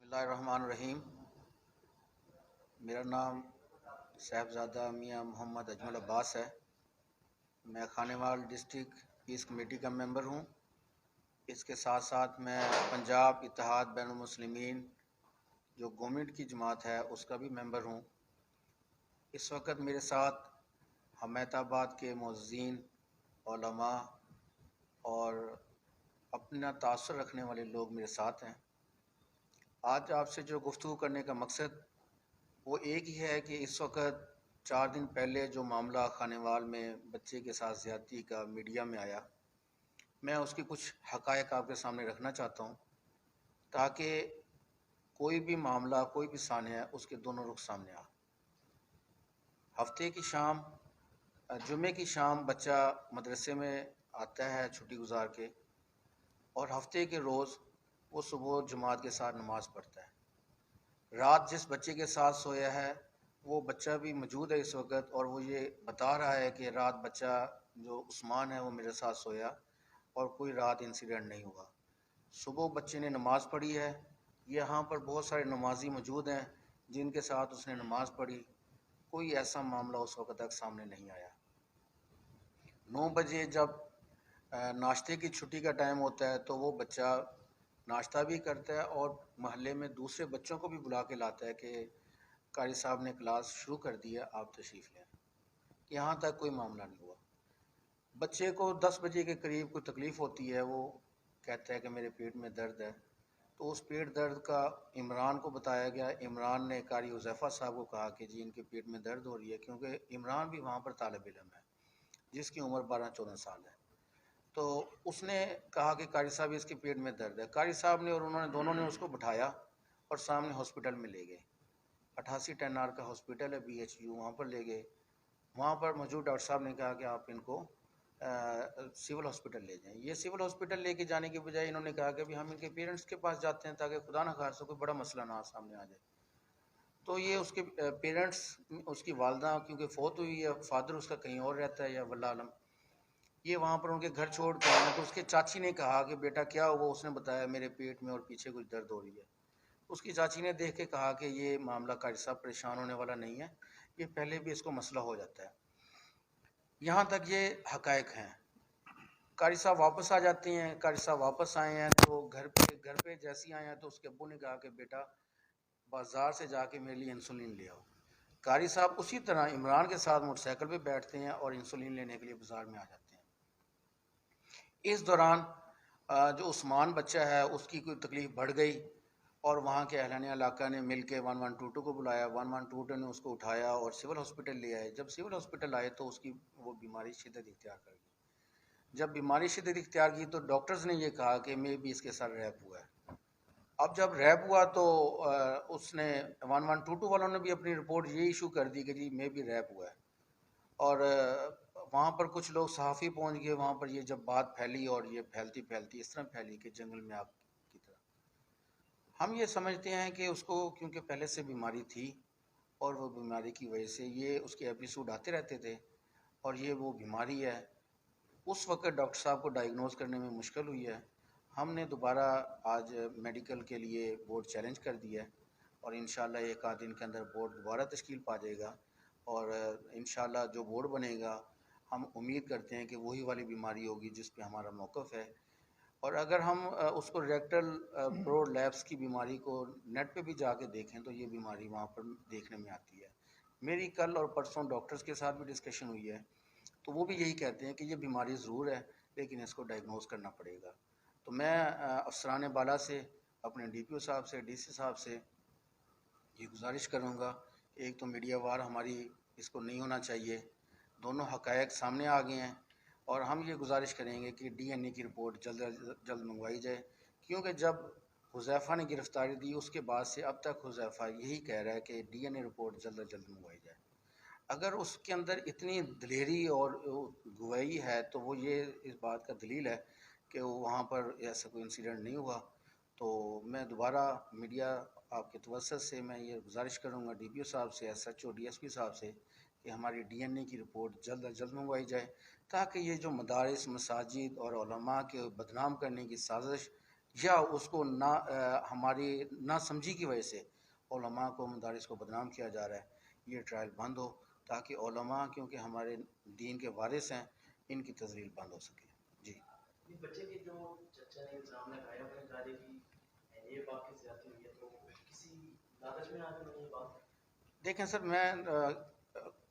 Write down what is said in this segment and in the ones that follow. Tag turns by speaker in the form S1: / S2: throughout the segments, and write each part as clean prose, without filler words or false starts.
S1: बिस्मिल्लाहिर्रहमानिर्रहीम। मेरा नाम साहबज़ादा मियाँ मोहम्मद अजमल अब्बास है। मैं खानेवाल डिस्ट्रिक्ट पीस कमेटी का मेंबर हूँ। इसके साथ साथ मैं पंजाब इत्तेहाद बैनुल मुस्लिमीन जो गवर्नमेंट की जमात है उसका भी मेंबर हूँ। इस वक्त मेरे साथ हमीदाबाद के मुअज़्ज़िन, उलमा और अपना तासुर रखने वाले लोग मेरे साथ हैं। आज आपसे जो गुफ्तगू करने का मकसद वो एक ही है कि इस वक्त 4 दिन पहले जो मामला खानेवाल में बच्चे के साथ ज़्यादती का मीडिया में आया, मैं उसकी कुछ हक़ाइक़ आपके सामने रखना चाहता हूँ ताकि कोई भी मामला, कोई भी सानिया उसके दोनों रुख सामने आ। हफ्ते की शाम, जुमे की शाम बच्चा मदरसे में आता है छुट्टी गुजार के, और हफ्ते के रोज़ वो सुबह जमात के साथ नमाज़ पढ़ता है। रात जिस बच्चे के साथ सोया है वो बच्चा भी मौजूद है इस वक्त, और वो ये बता रहा है कि रात बच्चा जो उस्मान है वो मेरे साथ सोया और कोई रात इंसिडेंट नहीं हुआ। सुबह बच्चे ने नमाज़ पढ़ी है। यहाँ पर बहुत सारे नमाजी मौजूद हैं जिनके साथ उसने नमाज़ पढ़ी। कोई ऐसा मामला उस वक्त तक सामने नहीं आया। 9 बजे जब नाश्ते की छुट्टी का टाइम होता है तो वो बच्चा नाश्ता भी करता है और महल्ले में दूसरे बच्चों को भी बुला के लाता है कि कारी साहब ने क्लास शुरू कर दी है, आप तशरीफ़ लें। यहाँ तक कोई मामला नहीं हुआ। बच्चे को 10 बजे के करीब कोई तकलीफ़ होती है, वो कहता है कि मेरे पेट में दर्द है। तो उस पेट दर्द का इमरान को बताया गया। इमरान ने कारी हुज़ैफ़ा साहब को कहा कि जी इनके पेट में दर्द हो रही है, क्योंकि इमरान भी वहाँ पर तालिब इल्म है जिसकी उम्र 12-14 साल है। तो उसने कहा कि कारी साहब इसके पेट में दर्द है। कारी साहब ने और उन्होंने दोनों ने उसको बिठाया और सामने हॉस्पिटल में ले गए। 88 10R का हॉस्पिटल है BHU, वहाँ पर ले गए। वहाँ पर मौजूद डॉक्टर साहब ने कहा कि आप इनको सिविल हॉस्पिटल ले जाएं। ये सिविल हॉस्पिटल लेके जाने के बजाय इन्होंने कहा कि अभी हम इनके पेरेंट्स के पास जाते हैं ताकि खुदा न खास्ता कोई बड़ा मसला ना सामने आ जाए। तो ये उसके पेरेंट्स, उसकी वालदा क्योंकि फ़ौत हुई है, फादर उसका कहीं और रहता है या वल्लाह आलम, ये वहाँ पर उनके घर छोड़ के आए। तो उसके चाची ने कहा कि बेटा क्या हुआ? उसने बताया मेरे पेट में और पीछे कुछ दर्द हो रही है। उसकी चाची ने देख के कहा कि ये मामला कारी साहब परेशान होने वाला नहीं है, ये पहले भी इसको मसला हो जाता है। यहाँ तक ये हक़ाइक़ हैं। कारी साहब वापस आ जाते हैं। कारी साहब वापस आए हैं तो घर पे जैसे ही आए हैं तो उसके अब्बू ने कहा कि बेटा बाज़ार से जाके मेरे लिए इंसुलिन ले आओ। कारी साहब उसी तरह इमरान के साथ मोटरसाइकिल पे बैठते हैं और इंसुलिन लेने के लिए बाज़ार में आ जाते हैं। इस दौरान जो उस्मान बच्चा है उसकी कोई तकलीफ़ बढ़ गई और वहाँ के अहलान इलाका ने मिल के 1122 को बुलाया। 1122 ने उसको उठाया और सिविल हॉस्पिटल ले आए। जब सिविल हॉस्पिटल आए तो उसकी वो बीमारी शिद्दत इख्तियार कर गई। जब बीमारी शिद्दत इख्तियार की तो डॉक्टर्स ने ये कहा कि मे भी इसके साथ रैप हुआ है। अब जब रैप हुआ तो उसने 1122 वालों ने भी अपनी रिपोर्ट ये इशू कर दी कि जी मे भी रैप हुआ है। और वहाँ पर कुछ लोग सहाफ़ी पहुँच गए। वहाँ पर ये जब बात फैली और ये फैलती फैलती इस तरह फैली कि जंगल में आग की तरह। हम ये समझते हैं कि उसको क्योंकि पहले से बीमारी थी और वो बीमारी की वजह से ये उसके एपिसोड आते रहते थे और ये वो बीमारी है। उस वक्त डॉक्टर साहब को डायग्नोज करने में मुश्किल हुई है। हमने दोबारा आज मेडिकल के लिए बोर्ड चैलेंज कर दिया है और इंशाल्लाह एक आध दिन के अंदर बोर्ड दोबारा तश्कील पा जाएगा। और इंशाल्लाह जो बोर्ड बनेगा हम उम्मीद करते हैं कि वही वाली बीमारी होगी जिस पे हमारा मौक़िफ़ है। और अगर हम उसको रेक्टल प्रोलैप्स की बीमारी को नेट पे भी जाके देखें तो ये बीमारी वहाँ पर देखने में आती है। मेरी कल और परसों डॉक्टर्स के साथ भी डिस्कशन हुई है तो वो भी यही कहते हैं कि ये बीमारी ज़रूर है लेकिन इसको डायग्नोज करना पड़ेगा। तो मैं अफसरान बाला से, अपने DPO साहब से, DC साहब से ये गुजारिश करूँगा, एक तो मीडिया वार हमारी इसको नहीं होना चाहिए। दोनों हक़ाइक़ सामने आ गए हैं और हम ये गुजारिश करेंगे कि DNA की रिपोर्ट जल्द मंगवाई जाए, क्योंकि जब हुज़ैफ़ा ने गिरफ़्तारी दी उसके बाद से अब तक हुज़ैफ़ा यही कह रहा है कि DNA रिपोर्ट जल्द अज जल्द मंगवाई जाए। अगर उसके अंदर इतनी दिलेरी और गवाही है तो वो ये इस बात का दलील है कि वहाँ पर ऐसा कोई इंसिडेंट नहीं हुआ। तो मैं दोबारा मीडिया आपके तवज्जुह से मैं ये गुजारिश करूँगा DPO साहब से, SHO DSP साहब से कि हमारी DNA की रिपोर्ट जल्द अज जल्द मंगवाई जाए ताकि ये जो मदारिस, मसाजिद और उलमा के बदनाम करने की साजिश या उसको ना हमारी ना समझी की वजह से उलमा को मदारिस को बदनाम किया जा रहा है, ये ट्रायल बंद हो ताकि उलमा क्योंकि हमारे दीन के वारिस हैं, इनकी तजलील बंद हो सके। जी
S2: बच्चे की जो चर्चा ने इल्जाम लगाया अपने दादी की ये बात की ज्यादती हुई है, तो किसी लालच में आकर मैंने ये बात।
S1: देखें सर,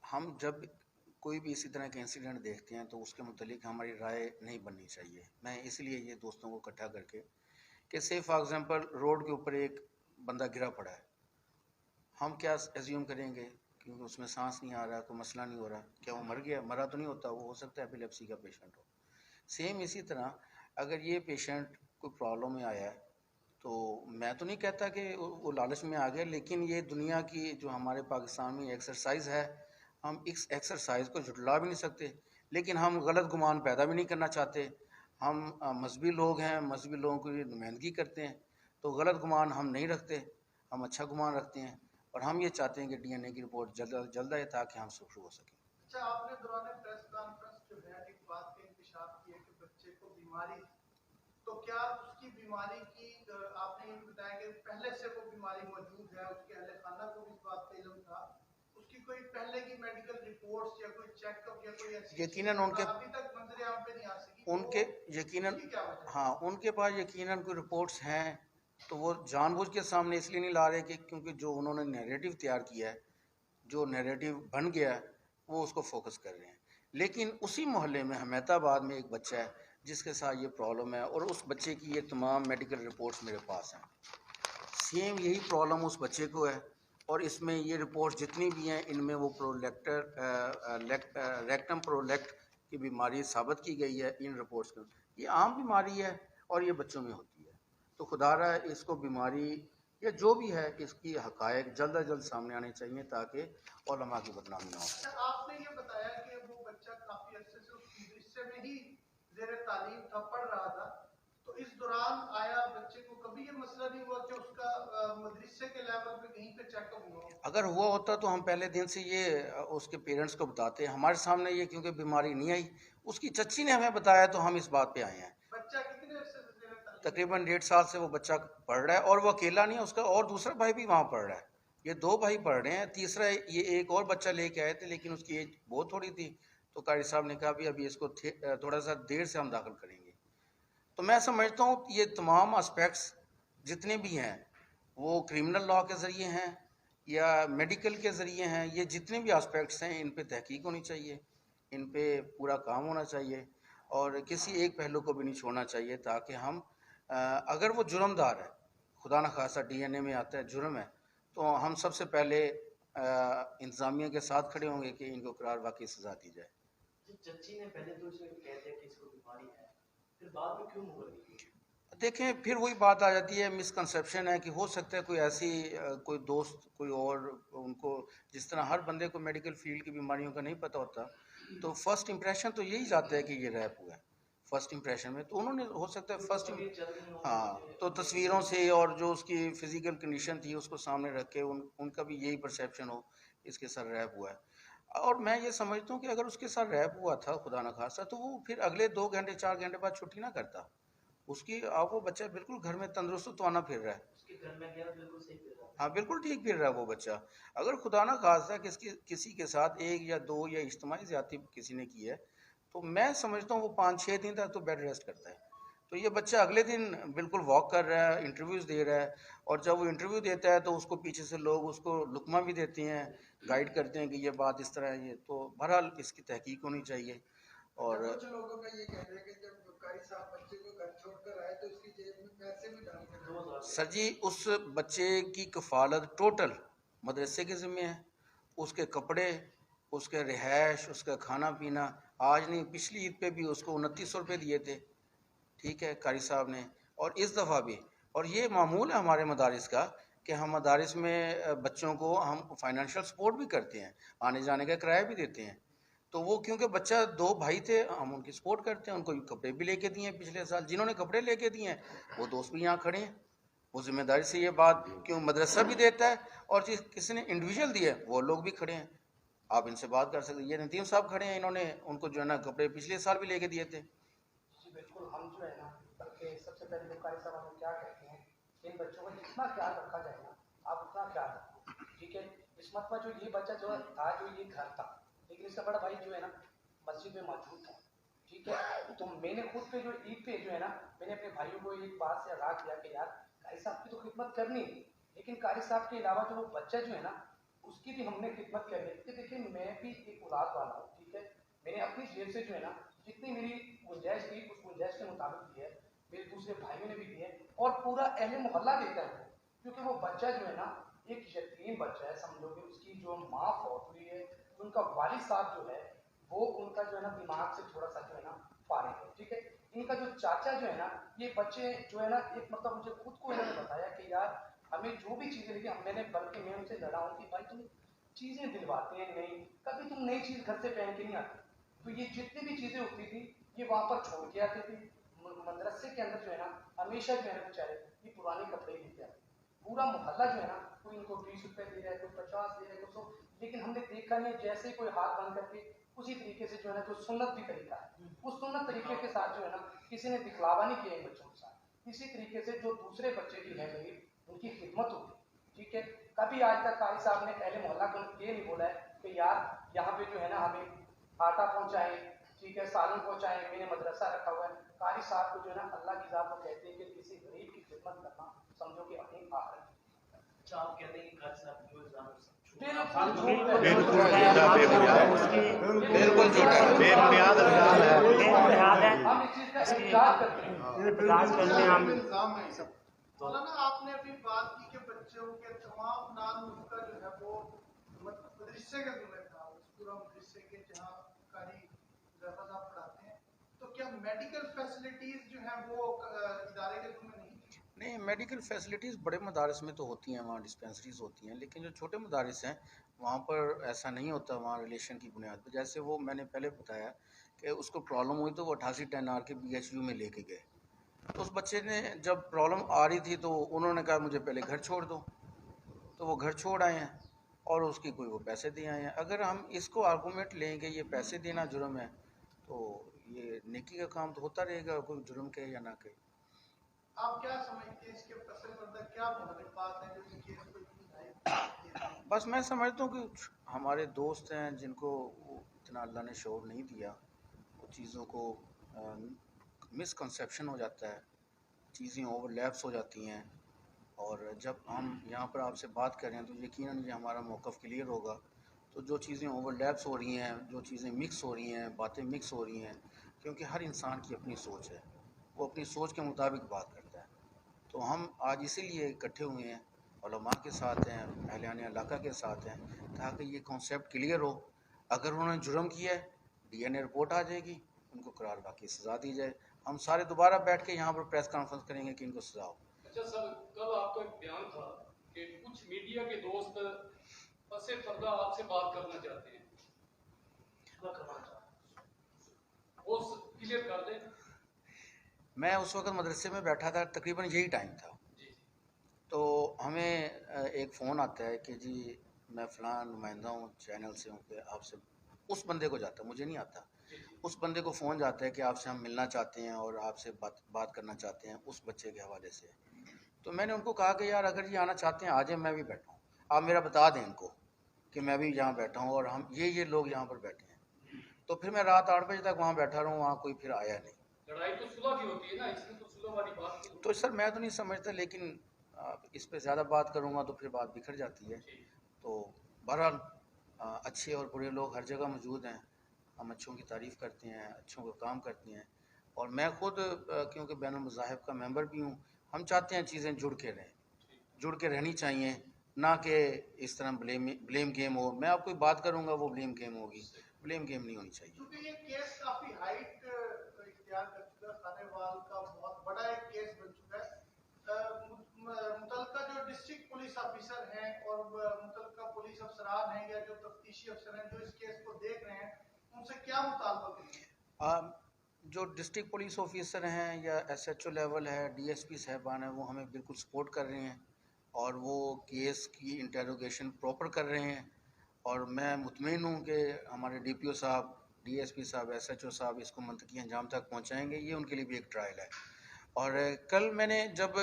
S1: हम जब कोई भी इसी तरह के इंसिडेंट देखते हैं तो उसके मुतलिक हमारी राय नहीं बननी चाहिए। मैं इसलिए ये दोस्तों को इकट्ठा करके कि से फॉर एग्जांपल रोड के ऊपर एक बंदा गिरा पड़ा है, हम क्या एज्यूम करेंगे क्योंकि उसमें सांस नहीं आ रहा, कोई मसला नहीं हो रहा, क्या वो मर गया? मरा तो नहीं होता, वो हो सकता है एपिलेप्सी का पेशेंट हो। सेम इसी तरह अगर ये पेशेंट कोई प्रॉब्लम में आया है तो मैं तो नहीं कहता कि वो लालच में आ गया, लेकिन ये दुनिया की जो हमारे पाकिस्तान में एक्सरसाइज है, हम इस एक्सरसाइज को झुटला भी नहीं सकते, लेकिन हम गलत गुमान पैदा भी नहीं करना चाहते। हम मजहबी लोग हैं, मजहबी लोगों की नुमाइंदगी करते हैं, तो गलत गुमान हम नहीं रखते, हम अच्छा गुमान रखते हैं और हम ये चाहते हैं कि डीएनए की रिपोर्ट जल्द आए ताकि हम शुरू हो सकें।
S3: अच्छा, आपने दौरान प्रेस कॉन्फ्रेंस जो है एक बात का इंकशाफ किया कि बच्चे को बीमारी, तो क्या उसकी बीमारी की आपने ये बताया कि पहले से वो बीमारी मौजूद है, उसके अहले खाना को भी इस बात का इल्म था, उसकी कोई पहले की मेडिकल रिपोर्ट्स या कोई चेकअप या कोई ऐसी
S1: यकीनन उनके
S3: अभी तक मंजरे आम पे नहीं आ सकी,
S1: उनके यकीनन हाँ उनके पास यकीनन कोई रिपोर्ट्स हैं, तो वो जानबूझ के सामने इसलिए नहीं ला रहे कि क्योंकि जो उन्होंने नैरेटिव तैयार किया है, जो नैरेटिव बन गया है, वो उसको फोकस कर रहे हैं। लेकिन उसी मोहल्ले में हमेदाबाद में एक बच्चा है जिसके साथ ये प्रॉब्लम है और उस बच्चे की ये तमाम मेडिकल रिपोर्ट्स मेरे पास हैं। सेम यही प्रॉब्लम उस बच्चे को है और इसमें ये रिपोर्ट्स जितनी भी हैं इनमें वो रेक्टम प्रोलेक्ट की बीमारी साबित की गई है इन रिपोर्ट्स में। ये आम बीमारी है और ये बच्चों में होती है, तो खुदारा इसको बीमारी या जो भी है इसकी हकायक जल्द अज जल्द सामने आने चाहिए ताकि उलमा की बदनामी ना हो।
S3: आपने ये बताया कि वो बच्चा काफी अरसे से उस मदरसे में ही ज़ेरे तालीम था, पढ़ रहा था, तो इस दौरान आया बच्चे को कभी ये मसला नहीं हुआ कि उसका मदरसे के लेवल पे कहीं पे चेकअप हुआ?
S1: अगर हुआ होता तो हम पहले दिन से ये उसके पेरेंट्स को बताते। हमारे सामने ये क्योंकि बीमारी नहीं आई, उसकी चच्ची ने हमें बताया तो हम इस बात पे आए हैं।
S3: बच्चा कितने अरसे से ज़ेरे तालीम?
S1: तकरीबन 1.5 साल से वो बच्चा पढ़ रहा है और वो अकेला नहीं है, उसका और दूसरा भाई भी वहाँ पढ़ रहा है। ये 2 भाई पढ़ रहे हैं, तीसरा ये एक और बच्चा लेके आए थे लेकिन उसकी एज बहुत थोड़ी थी, तो कारी साहब ने कहा भी अभी इसको थोड़ा सा देर से हम दाखिल करेंगे। तो मैं समझता हूँ ये तमाम एस्पेक्ट्स जितने भी हैं वो क्रिमिनल लॉ के ज़रिए हैं या मेडिकल के ज़रिए हैं, ये जितने भी एस्पेक्ट्स हैं इन पे तहकीक होनी चाहिए, इन पे पूरा काम होना चाहिए और किसी एक पहलू को भी नहीं छोड़ना चाहिए ताकि हम अगर वो जुर्मदार है, खुदा न खासा डीएनए में आता है जुर्म है, तो हम सबसे पहले इंतज़ामिया के साथ खड़े होंगे कि इनको करार वाकई सज़ा दी जाए।
S2: चच्ची ने पहले तो इसे कह दिया कि इसको बीमारी है, फिर बाद में क्यों मुकर दी?
S1: देखें फिर वही बात आ जाती है, मिसकंसेप्शन है कि हो सकता है कोई ऐसी कोई दोस्त कोई और उनको, जिस तरह हर बंदे को मेडिकल फील्ड की बीमारियों का नहीं पता होता, तो फर्स्ट इंप्रेशन तो यही जाता है कि ये रैप हुआ है फर्स्ट इंप्रेशन में, तो उन्होंने हो सकता है हाँ, तो तस्वीरों से और जो उसकी फिजिकल कंडीशन थी उसको सामने रख के उनका भी यही परसेप्शन हो इसके साथ रैप हुआ है। और मैं ये समझता हूँ कि अगर उसके साथ रैप हुआ था खुदा न खासा, तो वो फिर अगले 2 घंटे 4 घंटे बाद छुट्टी ना करता। उसकी आप वो बच्चा बिल्कुल घर में तंदुरुस्त तो आना फिर रहा है,
S2: उसके घर में गया बिल्कुल सही फिर रहा है।
S1: हाँ बिल्कुल ठीक फिर रहा है वो बच्चा। अगर खुदा ना खास्ता किसी के साथ 1 या 2 या इज्तिमाई ज़्यादती किसी ने की है, तो मैं समझता हूँ वो 5-6 दिन तक तो बेड रेस्ट करता है। तो ये बच्चा अगले दिन बिल्कुल वॉक कर रहा है, इंटरव्यूज़ दे रहा है, और जब वो इंटरव्यू देता है तो उसको पीछे से लोग उसको लुकमा भी देते हैं, गाइड करते हैं कि ये बात इस तरह है। ये तो बहरहाल इसकी तहकीक होनी चाहिए। और
S3: कुछ लोगों का ये कहना है कि जब कारी साहब बच्चे को घर छोड़कर आए तो उसकी जेब में पैसे भी डाल के
S1: सर जी उस बच्चे की कफ़ालत टोटल मदरसे के ज़िम्मे है, उसके कपड़े, उसके रिहाइश, उसका खाना पीना। आज नहीं पिछली ईद पे भी उसको 2900 रुपये दिए थे, ठीक है, कारी साहब ने, और इस दफ़ा भी। और ये मामूल है हमारे मदारिस का कि हम मदारिस में बच्चों को हम फाइनेंशियल सपोर्ट भी करते हैं, आने जाने का किराया भी देते हैं। तो वो क्योंकि बच्चा 2 भाई थे, हम उनकी सपोर्ट करते हैं, उनको कपड़े भी लेके दिए हैं पिछले साल। जिन्होंने कपड़े लेके दिए हैं वो दोस्त भी यहाँ खड़े हैं, वो जिम्मेदारी से ये बात क्यों मदरसा भी देता है और जिस किसी ने इंडिविजुअल दिया है वो लोग भी खड़े हैं, आप इनसे बात कर सकते हैं। ये नदीम साहब खड़े हैं, इन्होंने उनको जो है ना कपड़े पिछले साल भी लेके दिए थे।
S3: बिल्कुल, हम जो है ना, बल्कि सबसे पहले तो कारी साहब
S4: इन बच्चों का जितना ख्याल रखा जाए ना आप उतना ख्याल रखो, ठीक है। इस मतलब जो ये बच्चा जो था, जो ये घर था, लेकिन इसका बड़ा भाई जो है ना मस्जिद में मौजूद था, ठीक है। तो मैंने खुद पे जो ईद पे जो है ना, मैंने अपने भाइयों को एक बात से आगाह किया कि यार कारी साहब की तो खिदमत करनी है, लेकिन कारी साहब के अलावा जो वो बच्चा जो है ना उसकी भी हमने खिदमत करनी है। क्योंकि देखिए मैं भी एक औलाद वाला हूँ, ठीक है। मैंने अपनी जेब से जो है ना जितनी मेरी गुंजाइश थी उस गुंजाइश के मुताबिक दी है, मेरे दूसरे भाइयों ने भी दी है, और पूरा अहले मोहल्ला देता है, क्योंकि वो बच्चा जो है ना एक यतीम बच्चा है, समझो कि उसकी जो माँ फौत हुई है, उनका वालिद साहब जो है वो उनका जो है ना दिमाग से थोड़ा सा जो है ना फारिग है, ठीक है। इनका जो चाचा जो है ना, ये बच्चे जो है ना एक मतलब मुझे खुद को इन्होंने बताया कि यार हमें जो भी चीज़ें लेके मैंने, बल्कि मैं उनसे लड़ा हूँ कि भाई तुम चीज़ें दिलवाते हैं नहीं, कभी तुम नई चीज़ घर से पहन के नहीं आते, तो ये जितनी भी चीज़ें होती थी ये वहाँ पर छोड़ के आते थे। मदरसे के अंदर जो है ना हमेशा जो है ना बेचारे ये पुराने कपड़े लेके आते, पूरा मोहल्ला जो है ना कोई इनको 20 रुपए दे रहा है, कोई 50 दे रहा है, कुछ, लेकिन हमने देखा नहीं जैसे कोई हाथ बंद करके उसी तरीके से जो है ना जो सुन्नत भी तरीका है उस सुन्नत तरीके के साथ जो है ना किसी ने दिखलावा नहीं किया इन बच्चों के साथ। इसी तरीके से जो दूसरे बच्चे भी हैं मेरी उनकी खिदमत होगी, ठीक है। कभी आज तक कारी साहब ने अहले मोहल्ला को ये नहीं बोला है कि यार यहाँ पे जो है ना हमें आटा पहुँचाएं, ठीक है, सालन पहुँचाएं, मैंने मदरसा रखा हुआ है। कारी साहब को जो है ना अल्लाह की ज़ात को कहते हैं कि किसी गरीब की खिदमत करना समझो कि अपनी आखिरत।
S2: अच्छा, आप कहते हैं कि कारी साहब जो इल्जाम
S1: बिल्कुल झूठ है,
S5: बेबुनियाद इल्जाम है।
S4: हम इस चीज़ का इजाज़ करते हैं।
S3: मौलाना आपने अभी बात की कि बच्चों के तमाम नाम उसका जो है वो मदरसे के जुम्मे था, पूरा मदरसे के जहाँ कारी ज़फर साहब पढ़ाते हैं, तो क्या मेडिकल फैसिलिटीज जो है वो इदारे के जुम्मे नहीं थी?
S1: नहीं, मेडिकल फैसिलिटीज़ बड़े मदारस में तो होती हैं, वहाँ डिस्पेंसरीज होती हैं, लेकिन जो छोटे मदारस हैं वहाँ पर ऐसा नहीं होता, वहाँ रिलेशन की बुनियाद पर। जैसे वो मैंने पहले बताया कि उसको प्रॉब्लम हुई तो वो 8810R के BHU में लेके गए, तो उस बच्चे ने जब प्रॉब्लम आ रही थी तो उन्होंने कहा मुझे पहले घर छोड़ दो, तो वो घर छोड़ आए हैं और उसकी कोई वो पैसे दे आए हैं। अगर हम इसको आर्गूमेंट लेंगे ये पैसे देना जुर्म है, तो ये नेकी का काम तो होता रहेगा, कोई जुर्म के या ना के।
S3: आप क्या समझते हैं इसके पसल पर क्या मुहर्रिफात है जो इस केस को इतनी हाई?
S1: बस मैं समझता हूँ कि हमारे दोस्त हैं जिनको इतना अल्लाह ने शौर नहीं दिया, वो चीज़ों को मिसकंसेप्शन हो जाता है, चीज़ें ओवरलैप्स हो जाती हैं, और जब हम यहाँ पर आपसे बात कर रहे हैं तो यकीनन ये हमारा मौक़िफ़ क्लियर होगा। तो जो चीज़ें ओवरलैप्स हो रही हैं, जो चीज़ें मिक्स हो रही हैं, बातें मिक्स हो रही हैं, क्योंकि हर इंसान की अपनी सोच है, वो अपनी सोच के मुताबिक बात करता है। तो हम आज इसीलिए इकट्ठे हुए हैं, उलमा के साथ हैं, अहले इलाका के साथ हैं, ताकि ये कॉन्सेप्ट क्लियर हो। अगर उन्होंने जुर्म किया है DNA रिपोर्ट आ जाएगी, उनको करार वाकई सज़ा दी जाए। हम सारे दोबारा बैठ के यहाँ पर प्रेस कॉन्फ्रेंस करेंगे कि इनको सज़ा हो।
S6: अच्छा सर, कल आपका एक बयान था कि कुछ मीडिया के दोस्त पसे पर्दा आपसे बात करना चाहते हैं, वो क्लियर कर दें।
S1: मैं उस वक्त मदरसे में बैठा था, तकरीबन यही टाइम था, तो हमें एक फ़ोन आता है कि जी मैं फ़लाँ नुमाइंदा हूँ, चैनल से हूँ, कि आपसे, उस बंदे को जाता, मुझे नहीं आता, उस बंदे को फ़ोन जाता है कि आपसे हम मिलना चाहते हैं और आपसे बात करना चाहते हैं उस बच्चे के हवाले से। तो मैंने उनको कहा कि यार अगर ये आना चाहते हैं आ जाए, मैं भी बैठा हूँ, आप मेरा बता दें इनको कि मैं भी यहाँ बैठा हूँ और हम ये लोग यहाँ पर बैठे हैं। तो फिर मैं रात 8 बजे तक वहाँ बैठा रहूँ, वहाँ कोई फिर आया नहीं।
S6: लड़ाई तो सुलह की होती है ना, इसमें तो सुलह वाली बात
S1: तो सर मैं तो नहीं समझता, लेकिन इस पे ज़्यादा बात करूँगा तो फिर बात बिखर जाती है। तो बहरहाल अच्छे और बुरे लोग हर जगह मौजूद हैं, हम अच्छों की तारीफ़ करते हैं, अच्छों का काम करते हैं, और मैं ख़ुद क्योंकि बैनुल मज़ाहिब का मेंबर भी हूँ, हम चाहते हैं चीज़ें जुड़ के रहें, जुड़ के रहनी चाहिए, ना कि इस तरह ब्लेम गेम हो। मैं आपको बात करूँगा वो ब्लेम गेम होगी, ब्लेम गेम नहीं होनी चाहिए।
S3: क्योंकि ये केस काफ़ी हाइट इख्तियार कर चुका है, खानेवाल का बहुत बड़ा एक केस बन चुका है। मुतलका जो डिस्ट्रिक्ट पुलिस ऑफिसर हैं और मुतलका पुलिस अफसरान हैं या जो तफ्तीशी अफसर हैं जो इस केस को देख रहे हैं, उनसे क्या मुतालबा करेंगे?
S1: जो डिस्ट्रिक्ट पुलिस ऑफिसर हैं या SHO लेवल है, DSP साहबान हैं, वो हमें बिल्कुल सपोर्ट कर रहे हैं और वो केस की इंटेरोगेशन प्रॉपर कर रहे हैं, और मैं मुतमईन हूँ कि हमारे DPO साहब, DSP साहब, SHO साहब इसको मंतकी अंजाम तक पहुँचाएँगे। ये उनके लिए भी एक ट्रायल है। और कल मैंने जब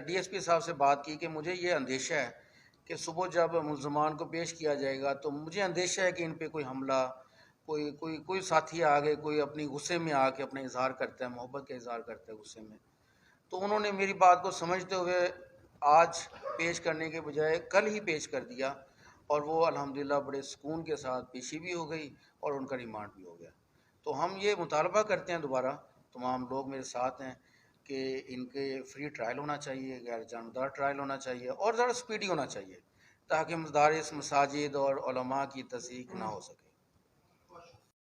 S1: DSP साहब से बात की कि मुझे ये अंदेशा है कि सुबह जब मुल्ज़मान को पेश किया जाएगा तो मुझे अंदेशा है कि इन पे कोई हमला, कोई साथी आगे कोई अपनी गुस्से में आके अपना इजहार करता है, मोहब्बत का इजहार करता है गुस्से में। तो उन्होंने मेरी बात को समझते हुए आज पेश करने के बजाय कल ही पेश कर दिया और वो अल्हम्दुलिल्लाह बड़े सुकून के साथ पेशी भी हो गई और उनका रिमांड भी हो गया। तो हम ये मुतालबा करते हैं दोबारा, तमाम लोग मेरे साथ हैं कि इनके फ्री ट्रायल होना चाहिए, गैर जानबदार ट्रायल होना चाहिए और ज़रा स्पीडी होना चाहिए ताकि मदारिस, मसाजिद और उलमा की तस्दीक ना हो सके।